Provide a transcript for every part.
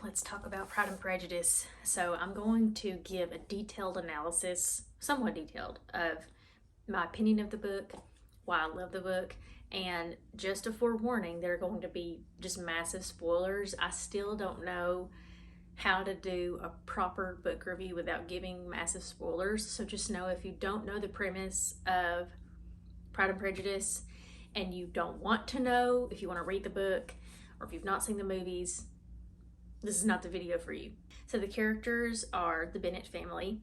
let's talk about Pride and Prejudice. So I'm going to give a detailed analysis, somewhat detailed, of my opinion of the book, why I love the book, and just a forewarning, there are going to be just massive spoilers. I still don't know how to do a proper book review without giving massive spoilers. So just know, if you don't know the premise of Pride and Prejudice and you don't want to know, if you want to read the book or if you've not seen the movies, this is not the video for you. So the characters are the Bennet family,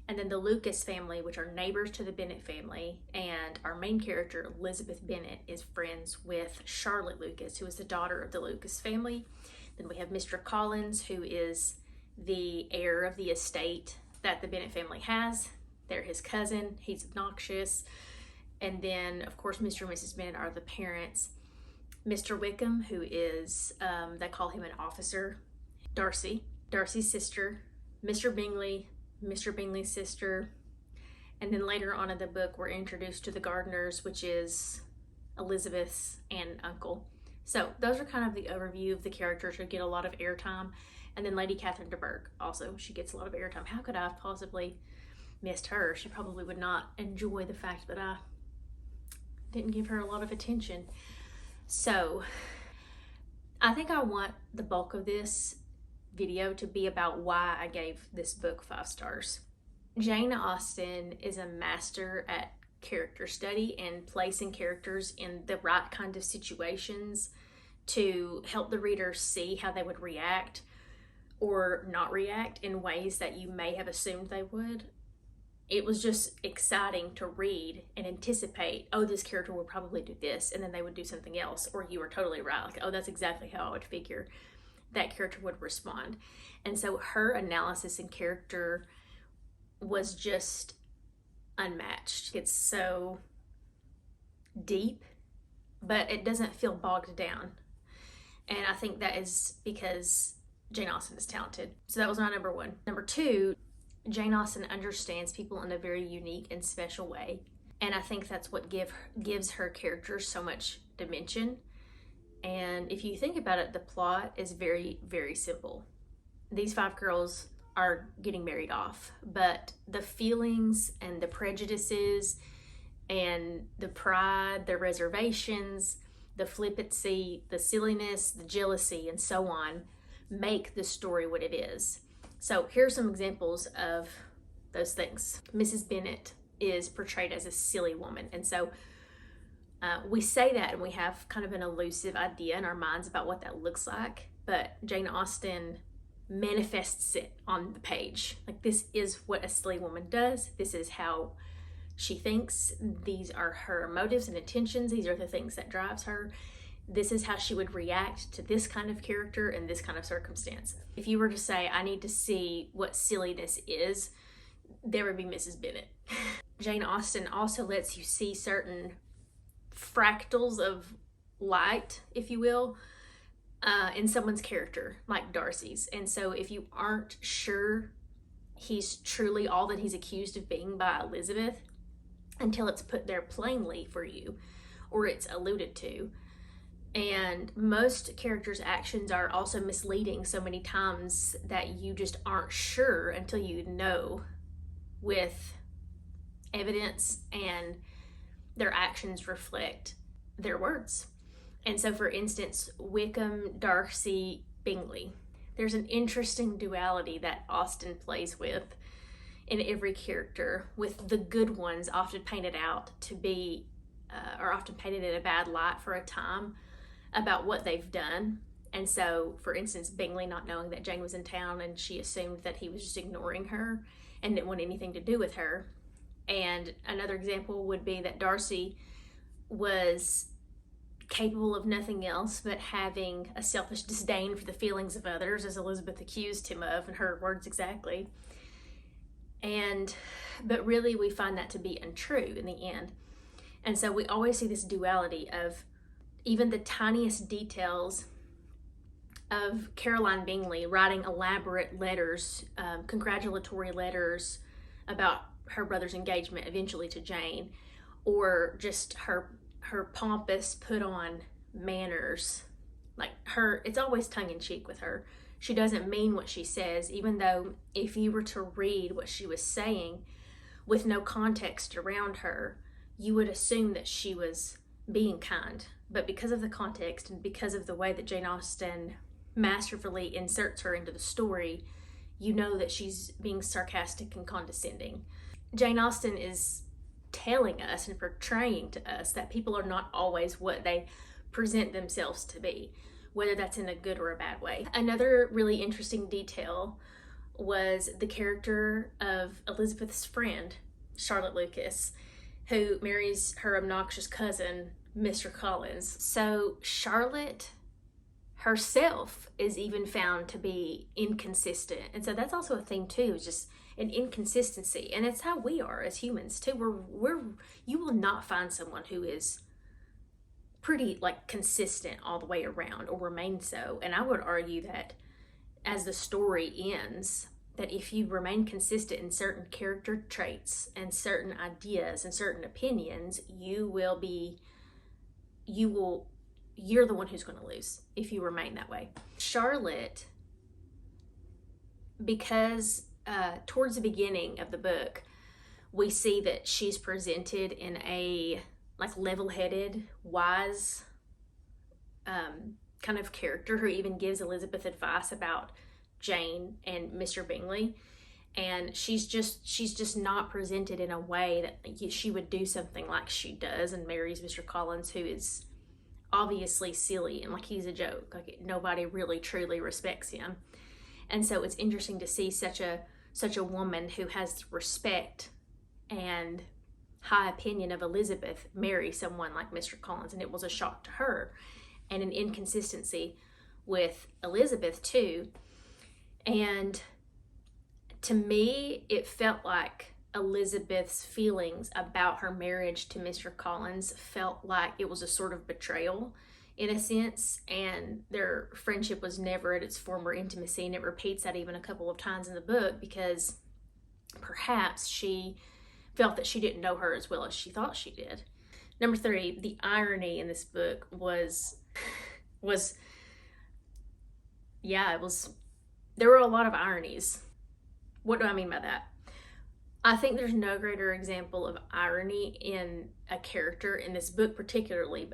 and then the Lucas family, which are neighbors to the Bennet family, and our main character, Elizabeth Bennet, is friends with Charlotte Lucas, who is the daughter of the Lucas family. Then we have Mr. Collins, who is the heir of the estate that the Bennet family has. They're his cousin. He's obnoxious. And then, of course, Mr. and Mrs. Bennet are the parents. Mr. Wickham, who is, they call him an officer. Darcy, Darcy's sister. Mr. Bingley, Mr. Bingley's sister. And then later on in the book, we're introduced to the Gardiners, which is Elizabeth's aunt and uncle. So those are kind of the overview of the characters who get a lot of airtime. And then Lady Catherine de Bourgh also, she gets a lot of airtime. How could I have possibly missed her? She probably would not enjoy the fact that I didn't give her a lot of attention. So I think I want the bulk of this video to be about why I gave this book 5 stars. Jane Austen is a master at character study and placing characters in the right kind of situations to help the reader see how they would react or not react in ways that you may have assumed they would. It was just exciting to read and anticipate, oh, this character would probably do this, and then they would do something else, or you were totally right, like, oh, that's exactly how I would figure that character would respond. And so her analysis and character was just unmatched. It's so deep, but it doesn't feel bogged down. And I think that is because Jane Austen is talented. So that was my number 1. Number 2, Jane Austen understands people in a very unique and special way. And I think that's what gives her characters so much dimension. And if you think about it, the plot is very, very simple. These 5 girls are getting married off, but the feelings and the prejudices and the pride, the reservations, the flippancy, the silliness, the jealousy, and so on make the story what it is. So here's some examples of those things. Mrs. Bennet is portrayed as a silly woman, and so we say that and we have kind of an elusive idea in our minds about what that looks like, but Jane Austen manifests it on the page. Like, this is what a silly woman does. This is how she thinks. These are her motives and intentions. These are the things that drives her. This is how she would react to this kind of character in this kind of circumstance. If you were to say, I need to see what silliness is, there would be Mrs. Bennet. Jane Austen also lets you see certain fractals of light, if you will, in someone's character, like Darcy's. And so if you aren't sure he's truly all that he's accused of being by Elizabeth, until it's put there plainly for you, or it's alluded to. And most characters' actions are also misleading so many times that you just aren't sure until you know with evidence and their actions reflect their words. And so, for instance, Wickham, Darcy, Bingley. There's an interesting duality that Austen plays with in every character, with the good ones often painted out to be, or often painted in a bad light for a time about what they've done. And so, for instance, Bingley not knowing that Jane was in town, and she assumed that he was just ignoring her and didn't want anything to do with her. And another example would be that Darcy was capable of nothing else but having a selfish disdain for the feelings of others, as Elizabeth accused him of, in her words exactly. But really we find that to be untrue in the end. And so we always see this duality of even the tiniest details of Caroline Bingley writing elaborate letters, congratulatory letters about her brother's engagement eventually to Jane, or just her pompous put on manners. Like, her, it's always tongue-in-cheek with her. She doesn't mean what she says, even though if you were to read what she was saying with no context around her, you would assume that she was being kind. But because of the context and because of the way that Jane Austen masterfully inserts her into the story, you know that she's being sarcastic and condescending. Jane Austen is telling us and portraying to us that people are not always what they present themselves to be, whether that's in a good or a bad way. Another really interesting detail was the character of Elizabeth's friend, Charlotte Lucas, who marries her obnoxious cousin, Mr. Collins. So Charlotte herself is even found to be inconsistent. And so that's also a theme too, is just an inconsistency. And it's how we are as humans too. You will not find someone who is pretty like consistent all the way around or remain so. And I would argue that as the story ends, that if you remain consistent in certain character traits and certain ideas and certain opinions, you're the one who's going to lose if you remain that way. Charlotte, because towards the beginning of the book, we see that she's presented in a like level-headed, wise kind of character who even gives Elizabeth advice about Jane and Mr. Bingley. And she's just not presented in a way that she would do something like she does and marries Mr. Collins, who is obviously silly and like he's a joke. Like nobody really truly respects him. And so it's interesting to see such a woman who has respect and high opinion of Elizabeth marry someone like Mr. Collins, and it was a shock to her, and an inconsistency with Elizabeth too. And to me, it felt like Elizabeth's feelings about her marriage to Mr. Collins felt like it was a sort of betrayal in a sense, and their friendship was never at its former intimacy, and it repeats that even a couple of times in the book because perhaps she felt that she didn't know her as well as she thought she did. Number 3, the irony in this book was there were a lot of ironies. What do I mean by that? I think there's no greater example of irony in a character in this book particularly,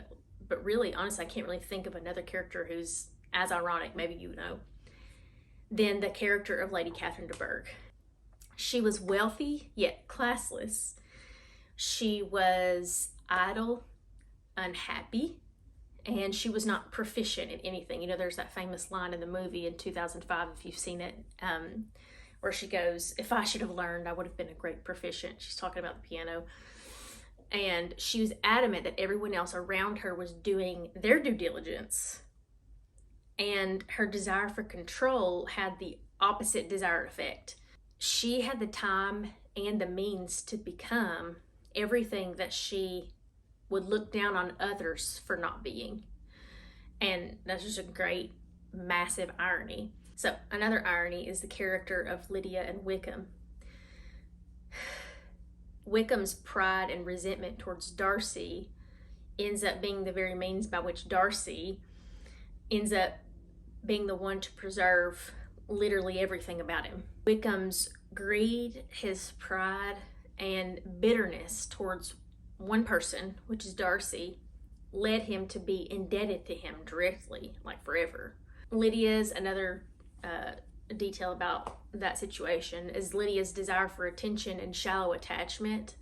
but really, honestly, I can't really think of another character who's as ironic, maybe you know, than the character of Lady Catherine de Bourgh. She was wealthy, yet classless. She was idle, unhappy, and she was not proficient in anything. You know, there's that famous line in the movie in 2005, if you've seen it, where she goes, "If I should have learned, I would have been a great proficient." She's talking about the piano. And she was adamant that everyone else around her was doing their due diligence. And her desire for control had the opposite desired effect. She had the time and the means to become everything that she would look down on others for not being. And that's just a great, massive irony. So another irony is the character of Lydia and Wickham. Wickham's pride and resentment towards Darcy ends up being the very means by which Darcy ends up being the one to preserve literally everything about him. Wickham's greed, his pride, and bitterness towards one person, which is Darcy, led him to be indebted to him directly, like forever. Lydia's another detail about that situation is Lydia's desire for attention and shallow attachment,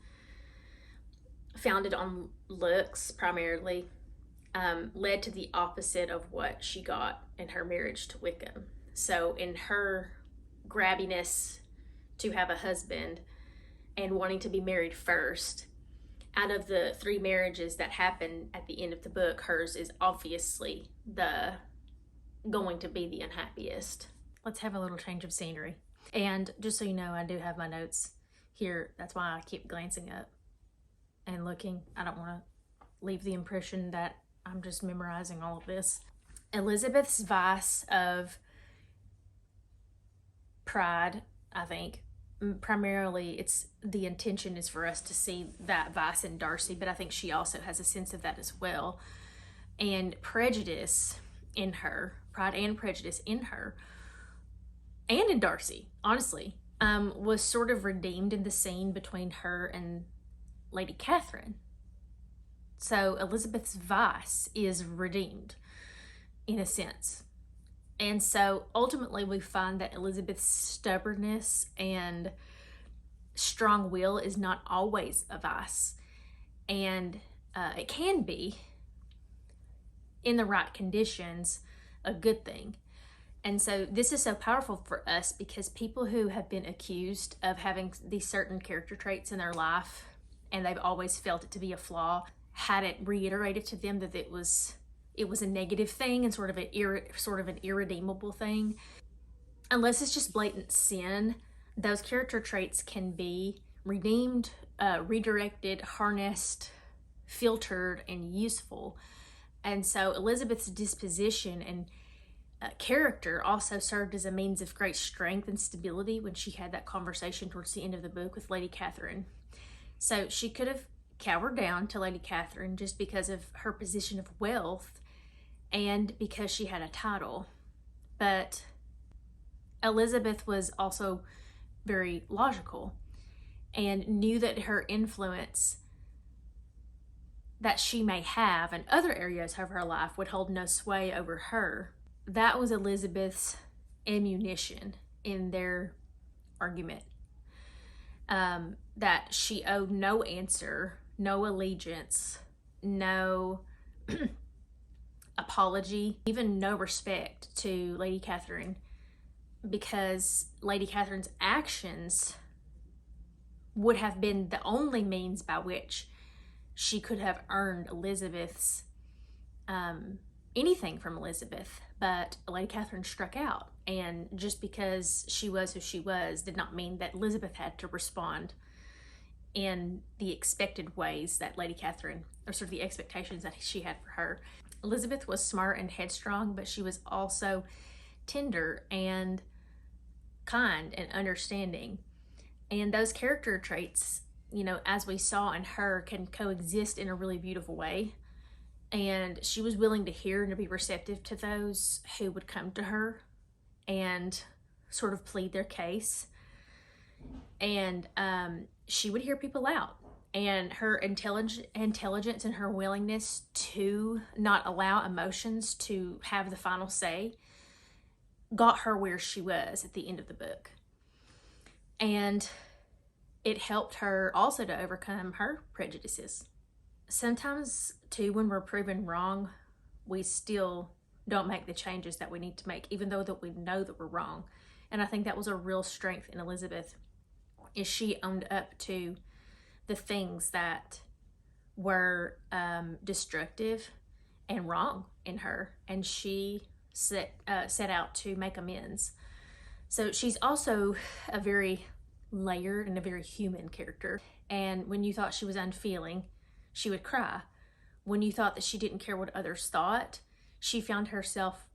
founded on looks primarily, led to the opposite of what she got in her marriage to Wickham. So in her grabbiness to have a husband and wanting to be married first, out of the 3 marriages that happen at the end of the book, hers is obviously going to be the unhappiest. Let's have a little change of scenery. And just so you know, I do have my notes here. That's why I keep glancing up and looking. I don't want to leave the impression that I'm just memorizing all of this. Elizabeth's vice of pride, I think, primarily it's the intention is for us to see that vice in Darcy, but I think she also has a sense of that as well. And prejudice in her, pride and prejudice in her, and in Darcy, honestly, was sort of redeemed in the scene between her and Lady Catherine. So Elizabeth's vice is redeemed in a sense. And so ultimately we find that Elizabeth's stubbornness and strong will is not always a vice. And it can be, in the right conditions, a good thing. And so this is so powerful for us because people who have been accused of having these certain character traits in their life and they've always felt it to be a flaw, had it reiterated to them that it was a negative thing and sort of an irredeemable thing. Unless it's just blatant sin, those character traits can be redeemed, redirected, harnessed, filtered, and useful. And so Elizabeth's disposition and character also served as a means of great strength and stability when she had that conversation towards the end of the book with Lady Catherine. So she could have cowered down to Lady Catherine just because of her position of wealth and because she had a title. But Elizabeth was also very logical and knew that her influence that she may have in other areas of her life would hold no sway over her. That was Elizabeth's ammunition in their argument. That she owed no answer, no allegiance, no apology, even no respect to Lady Catherine, because Lady Catherine's actions would have been the only means by which she could have earned Elizabeth's anything from Elizabeth. But Lady Catherine struck out, and just because she was who she was did not mean that Elizabeth had to respond in the expected ways that Lady Catherine, or sort of the expectations that she had for her. Elizabeth was smart and headstrong, but she was also tender and kind and understanding. And those character traits, you know, as we saw in her, can coexist in a really beautiful way. And she was willing to hear and to be receptive to those who would come to her and sort of plead their case. And she would hear people out. And her intelligence and her willingness to not allow emotions to have the final say got her where she was at the end of the book. And it helped her also to overcome her prejudices. Sometimes, too, when we're proven wrong, we still don't make the changes that we need to make, even though that we know that we're wrong. And I think that was a real strength in Elizabeth, is she owned up to the things that were destructive and wrong in her, and she set out to make amends. So she's also a very layered and a very human character. And when you thought she was unfeeling, she would cry. When you thought that she didn't care what others thought, she found herself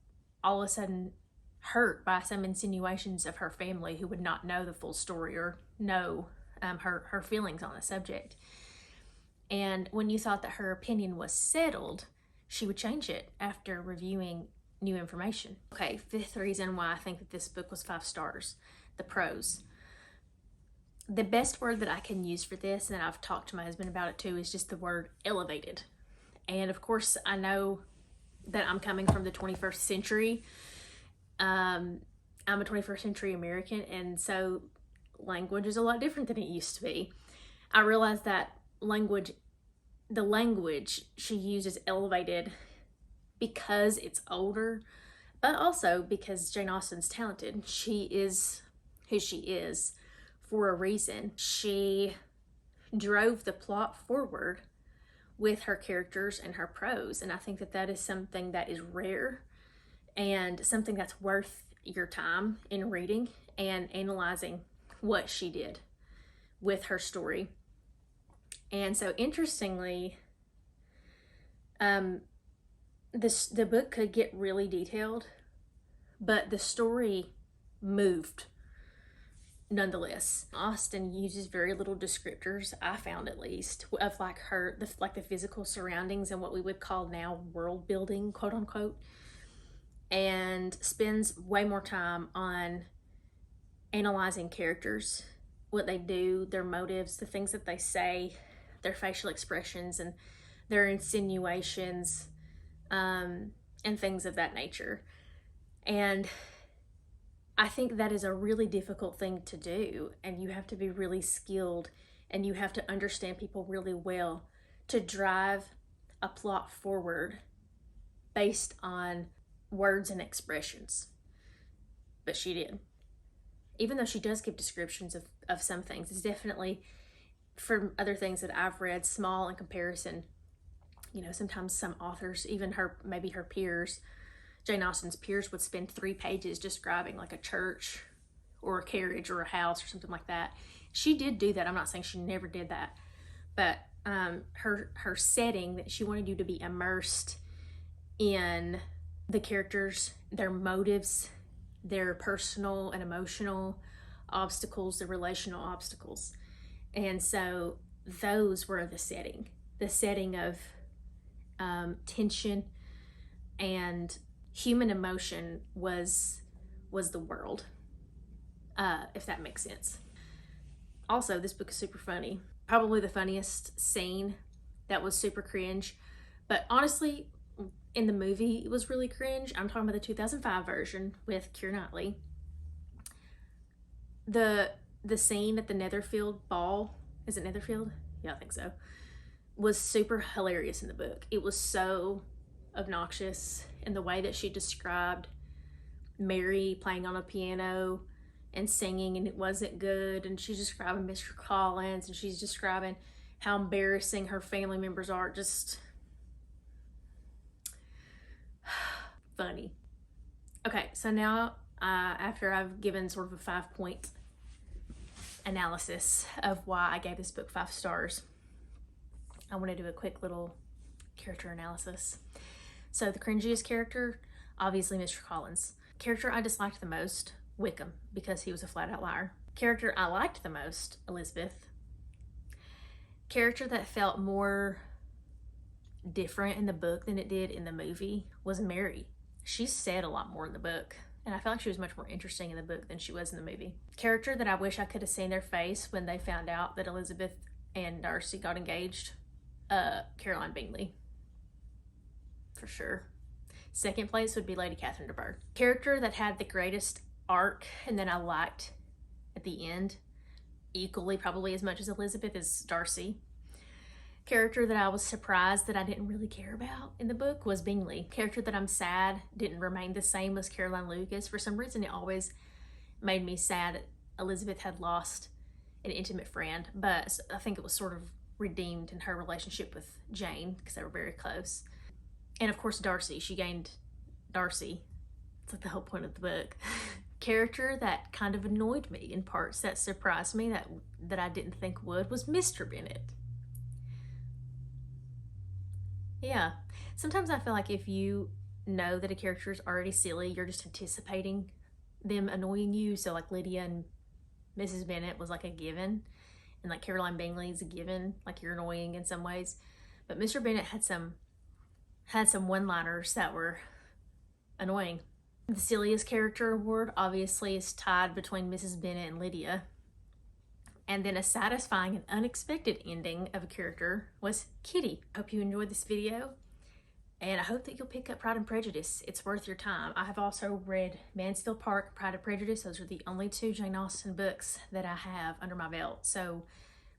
all of a sudden hurt by some insinuations of her family who would not know the full story or know her feelings on the subject. And when you thought that her opinion was settled, she would change it after reviewing new information. Okay, fifth reason why I think that this book was 5 stars, the prose. The best word that I can use for this, and I've talked to my husband about it too, is just the word elevated. And of course, I know that I'm coming from the 21st century. I'm a 21st century American, and so language is a lot different than it used to be. I realized that the language she uses elevated because it's older, but also because Jane Austen's talented. She is who she is for a reason. She drove the plot forward with her characters and her prose, and I think that that is something that is rare and something that's worth your time in reading and analyzing what she did with her story. And so interestingly, the book could get really detailed, but the story moved nonetheless. Austen uses very little descriptors, I found at least, of like the physical surroundings and what we would call now world building, quote unquote, and spends way more time on analyzing characters, what they do, their motives, the things that they say, their facial expressions, and their insinuations, and things of that nature. And I think that is a really difficult thing to do, and you have to be really skilled, and you have to understand people really well to drive a plot forward based on words and expressions. But she did. Even though she does give descriptions of some things, it's definitely, from other things that I've read, small in comparison. You know, sometimes some authors, even maybe her peers, Jane Austen's peers, would spend 3 pages describing like a church or a carriage or a house or something like that. She did do that. I'm not saying she never did that, but her setting, that she wanted you to be immersed in the characters, their motives, their personal and emotional obstacles, the relational obstacles. And so those were the setting of tension and human emotion was the world, if that makes sense. Also, this book is super funny. Probably the funniest scene that was super cringe, but honestly, in the movie, it was really cringe. I'm talking about the 2005 version with Keira Knightley. The scene at the Netherfield ball, is it Netherfield? Yeah, I think so, was super hilarious in the book. It was so obnoxious in the way that she described Mary playing on a piano and singing, and it wasn't good, and she's describing Mr. Collins, and she's describing how embarrassing her family members are. Just funny. Okay, so now after I've given sort of a 5-point analysis of why I gave this book 5 stars, I want to do a quick little character analysis. So the cringiest character, obviously Mr. Collins. Character I disliked the most, Wickham, because he was a flat out liar. Character I liked the most, Elizabeth. Character that felt more different in the book than it did in the movie was Mary. She said a lot more in the book, and I felt like she was much more interesting in the book than she was in the movie. Character that I wish I could have seen their face when they found out that Elizabeth and Darcy got engaged, Caroline Bingley, for sure. Second place would be Lady Catherine de Bourgh. Character that had the greatest arc and that I liked at the end, equally probably as much as Elizabeth, is Darcy. Character that I was surprised that I didn't really care about in the book was Bingley. Character that I'm sad didn't remain the same was Caroline Lucas. For some reason, it always made me sad that Elizabeth had lost an intimate friend, but I think it was sort of redeemed in her relationship with Jane because they were very close. And of course, Darcy. She gained Darcy. It's like the whole point of the book. Character that kind of annoyed me in parts, that surprised me, that I didn't think would, was Mr. Bennet. Yeah. Sometimes I feel like if you know that a character is already silly, you're just anticipating them annoying you. So like Lydia and Mrs. Bennet was like a given, and like Caroline Bingley is a given, like you're annoying in some ways. But Mr. Bennet had some one-liners that were annoying. The silliest character award obviously is tied between Mrs. Bennet and Lydia. And then a satisfying and unexpected ending of a character was Kitty. I hope you enjoyed this video, and I hope that you'll pick up Pride and Prejudice. It's worth your time. I have also read Mansfield Park, Pride and Prejudice. Those are the only 2 Jane Austen books that I have under my belt. So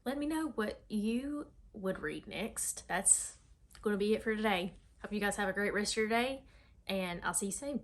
let me know what you would read next. That's going to be it for today. Hope you guys have a great rest of your day, and I'll see you soon.